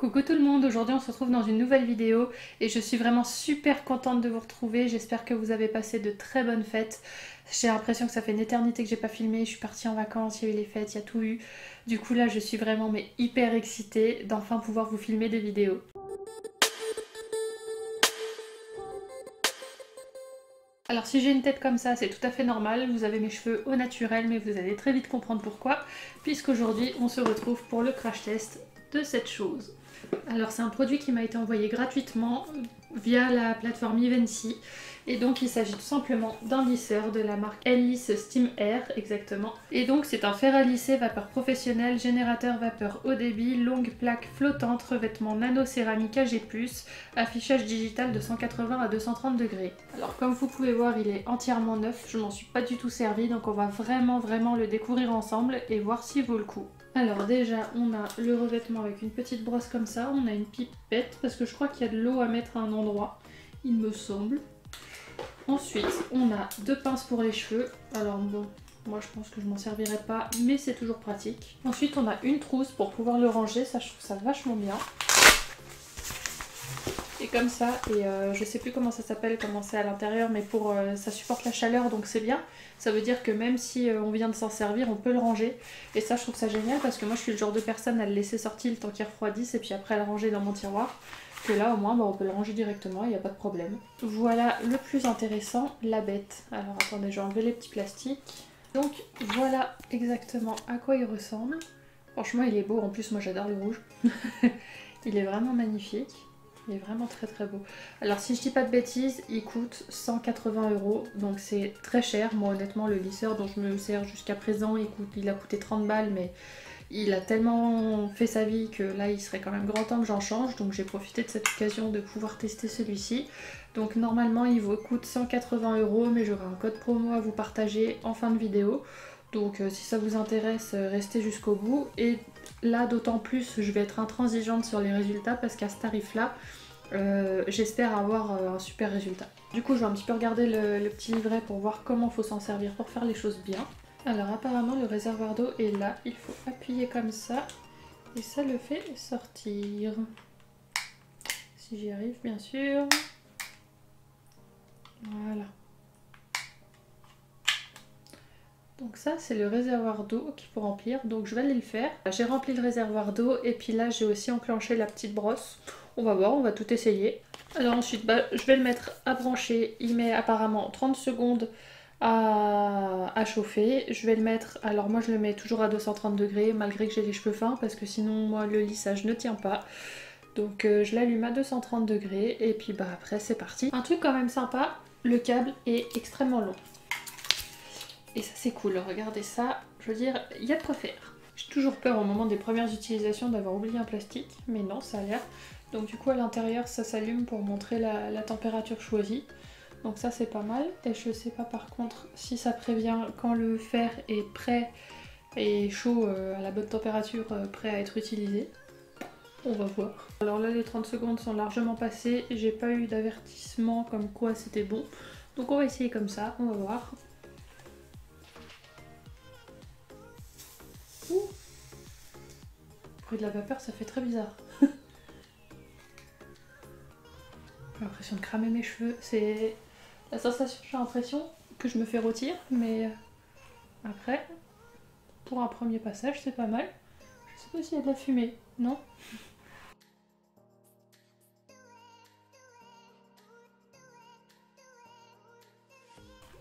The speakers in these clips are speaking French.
Coucou tout le monde, aujourd'hui on se retrouve dans une nouvelle vidéo et je suis vraiment super contente de vous retrouver. J'espère que vous avez passé de très bonnes fêtes. J'ai l'impression que ça fait une éternité que j'ai pas filmé, je suis partie en vacances, il y a eu les fêtes, il y a tout eu. Du coup là je suis vraiment hyper excitée d'enfin pouvoir vous filmer des vidéos. Alors si j'ai une tête comme ça, c'est tout à fait normal, vous avez mes cheveux au naturel, mais vous allez très vite comprendre pourquoi, puisqu'aujourd'hui on se retrouve pour le crash test de cette chose. Alors c'est un produit qui m'a été envoyé gratuitement via la plateforme Evency, et donc il s'agit tout simplement d'un lisseur de la marque L-Lisse Steam Air exactement. Et donc c'est un fer à lisser vapeur professionnelle, générateur vapeur haut débit, longue plaque flottante, revêtement nano-céramique AG+, affichage digital de 180 à 230 degrés. Alors comme vous pouvez voir, il est entièrement neuf, je m'en suis pas du tout servi, donc on va vraiment le découvrir ensemble et voir s'il vaut le coup. Alors déjà on a le revêtement avec une petite brosse comme ça, on a une pipette parce que je crois qu'il y a de l'eau à mettre à un endroit, il me semble. Ensuite on a deux pinces pour les cheveux, alors bon, moi je pense que je m'en servirai pas mais c'est toujours pratique. Ensuite on a une trousse pour pouvoir le ranger, ça je trouve ça vachement bien. Et comme ça, et je sais plus comment ça s'appelle, comment c'est à l'intérieur, mais pour ça supporte la chaleur donc c'est bien. Ça veut dire que même si on vient de s'en servir, on peut le ranger. Et ça je trouve ça génial parce que moi je suis le genre de personne à le laisser sortir le temps qu'il refroidisse et puis après le ranger dans mon tiroir. Que là au moins on peut le ranger directement, il n'y a pas de problème. Voilà le plus intéressant, la bête. Alors attendez, je vais enlever les petits plastiques. Donc voilà exactement à quoi il ressemble. Franchement il est beau, en plus moi j'adore le rouge. Il est vraiment magnifique. Il est vraiment très beau. Alors si je dis pas de bêtises, il coûte 180 €, donc c'est très cher. Moi honnêtement le lisseur dont je me sers jusqu'à présent, il a coûté 30 balles, mais il a tellement fait sa vie que là il serait quand même grand temps que j'en change. Donc j'ai profité de cette occasion de pouvoir tester celui-ci. Donc normalement il vous coûte 180 €, mais j'aurai un code promo à vous partager en fin de vidéo. Donc si ça vous intéresse, restez jusqu'au bout. Et là d'autant plus je vais être intransigeante sur les résultats parce qu'à ce tarif là j'espère avoir un super résultat. Du coup je vais un petit peu regarder le petit livret pour voir comment il faut s'en servir pour faire les choses bien. Alors apparemment le réservoir d'eau est là, il faut appuyer comme ça et ça le fait sortir. Si j'y arrive bien sûr. Voilà. Donc ça c'est le réservoir d'eau qu'il faut remplir, donc je vais aller le faire. J'ai rempli le réservoir d'eau et puis là j'ai aussi enclenché la petite brosse. On va voir, on va tout essayer. Alors ensuite je vais le mettre à brancher, il met apparemment 30 secondes à chauffer. Je vais le mettre, alors moi je le mets toujours à 230 degrés malgré que j'ai les cheveux fins parce que sinon moi le lissage ne tient pas. Donc je l'allume à 230 degrés et puis après c'est parti. Un truc quand même sympa, le câble est extrêmement long. Et ça c'est cool, regardez ça, je veux dire, il y a de quoi faire. J'ai toujours peur au moment des premières utilisations d'avoir oublié un plastique, mais non, ça a l'air. Donc du coup à l'intérieur ça s'allume pour montrer la température choisie. Donc ça c'est pas mal. Et je sais pas par contre si ça prévient quand le fer est prêt et chaud à la bonne température, prêt à être utilisé. On va voir. Alors là les 30 secondes sont largement passées, j'ai pas eu d'avertissement comme quoi c'était bon. Donc on va essayer comme ça, on va voir. Le bruit de la vapeur, ça fait très bizarre. J'ai l'impression de cramer mes cheveux. C'est la sensation, j'ai l'impression que je me fais rôtir, mais après, pour un premier passage, c'est pas mal. Je sais pas s'il y a de la fumée, non?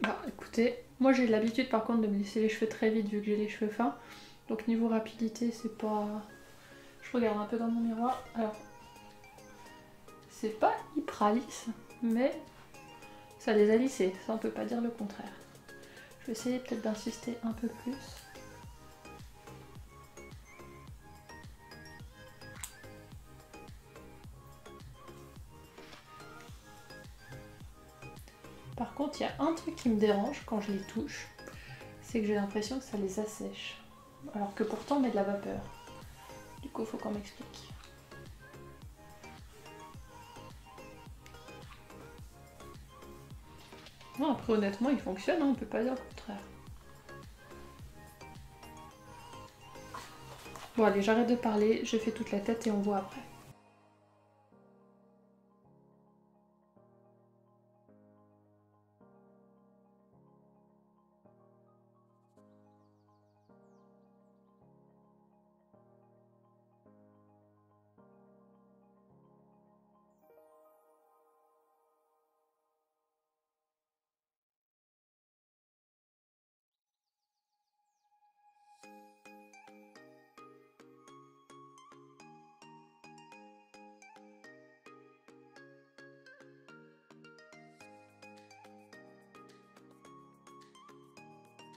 Bah écoutez, moi j'ai l'habitude par contre de me lisser les cheveux très vite vu que j'ai les cheveux fins. Donc niveau rapidité, c'est pas... Je regarde un peu dans mon miroir. Alors, c'est pas hyper lisse, mais ça les a lissés, ça on peut pas dire le contraire. Je vais essayer peut-être d'insister un peu plus. Par contre, il y a un truc qui me dérange quand je les touche, c'est que j'ai l'impression que ça les assèche. Alors que pourtant on met de la vapeur. Du coup, il faut qu'on m'explique. Non, après honnêtement, il fonctionne, hein, on peut pas dire le contraire. Bon allez, j'arrête de parler, je fais toute la tête et on voit après.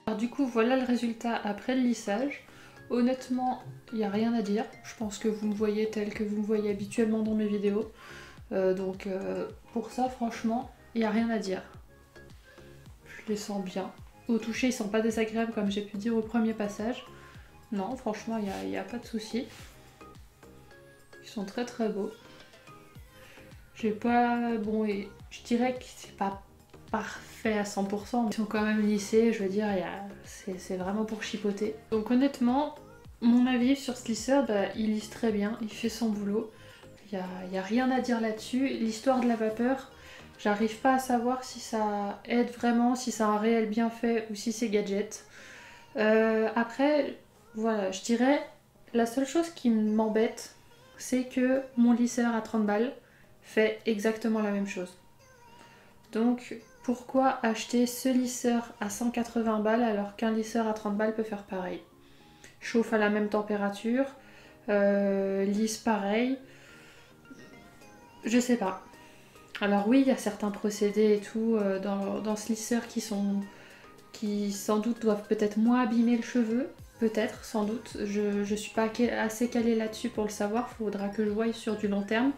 Alors du coup voilà le résultat après le lissage. Honnêtement il n'y a rien à dire, je pense que vous me voyez tel que vous me voyez habituellement dans mes vidéos. Donc pour ça franchement il n'y a rien à dire. Je les sens bien. Au toucher ils sont pas désagréables comme j'ai pu dire au premier passage. Non franchement il n'y a pas de souci. Ils sont très très beaux. J'ai pas... Bon, et je dirais que c'est pas parfait à 100%, mais ils sont quand même lissés, je veux dire, c'est vraiment pour chipoter. Donc honnêtement, mon avis sur ce lisseur, bah, il lisse très bien, il fait son boulot. Il y a rien à dire là-dessus. L'histoire de la vapeur, j'arrive pas à savoir si ça aide vraiment, si ça a un réel bienfait ou si c'est gadget. Après, voilà, je dirais, la seule chose qui m'embête, c'est que mon lisseur à 30 balles fait exactement la même chose. Donc pourquoi acheter ce lisseur à 180 balles alors qu'un lisseur à 30 balles peut faire pareil? Chauffe à la même température, lisse pareil, je sais pas. Alors oui, il y a certains procédés et tout dans ce lisseur qui sans doute doivent peut-être moins abîmer le cheveu, peut-être, sans doute. Je suis pas assez calée là-dessus pour le savoir, faudra que je voie sur du long terme.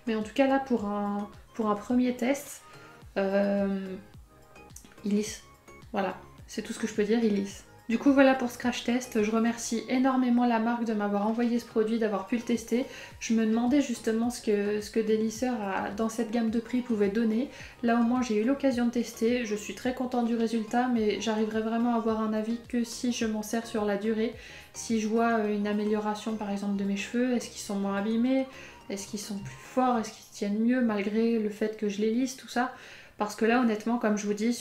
Mais en tout cas là pour un premier test, il lisse. Voilà, c'est tout ce que je peux dire, il lisse. Du coup voilà pour ce crash test, je remercie énormément la marque de m'avoir envoyé ce produit, d'avoir pu le tester. Je me demandais justement ce que des lisseurs dans cette gamme de prix pouvaient donner. Là au moins j'ai eu l'occasion de tester, je suis très contente du résultat, mais j'arriverai vraiment à avoir un avis que si je m'en sers sur la durée. Si je vois une amélioration par exemple de mes cheveux, est-ce qu'ils sont moins abîmés, est-ce qu'ils sont plus forts, est-ce qu'ils tiennent mieux malgré le fait que je les lisse, tout ça. Parce que là honnêtement comme je vous dis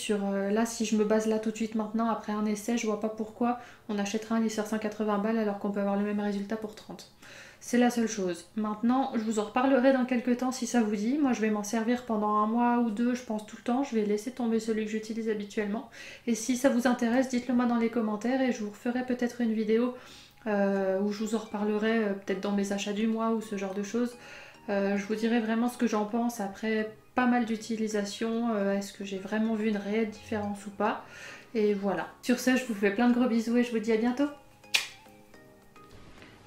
là si je me base là tout de suite maintenant après un essai je vois pas pourquoi on achètera un lisseur 180 balles alors qu'on peut avoir le même résultat pour 30. C'est la seule chose. Maintenant je vous en reparlerai dans quelques temps si ça vous dit. Moi je vais m'en servir pendant un mois ou deux je pense tout le temps. Je vais laisser tomber celui que j'utilise habituellement. Et si ça vous intéresse dites-le moi dans les commentaires et je vous referai peut-être une vidéo où je vous en reparlerai peut-être dans mes achats du mois ou ce genre de choses. Je vous dirai vraiment ce que j'en pense après pas mal d'utilisation, est-ce que j'ai vraiment vu une réelle différence ou pas. Et voilà. Sur ce, je vous fais plein de gros bisous et je vous dis à bientôt.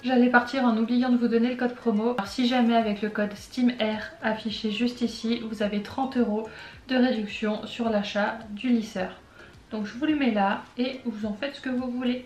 J'allais partir en oubliant de vous donner le code promo. Alors si jamais avec le code STEAMAIR affiché juste ici, vous avez 30 € de réduction sur l'achat du lisseur. Donc je vous le mets là et vous en faites ce que vous voulez.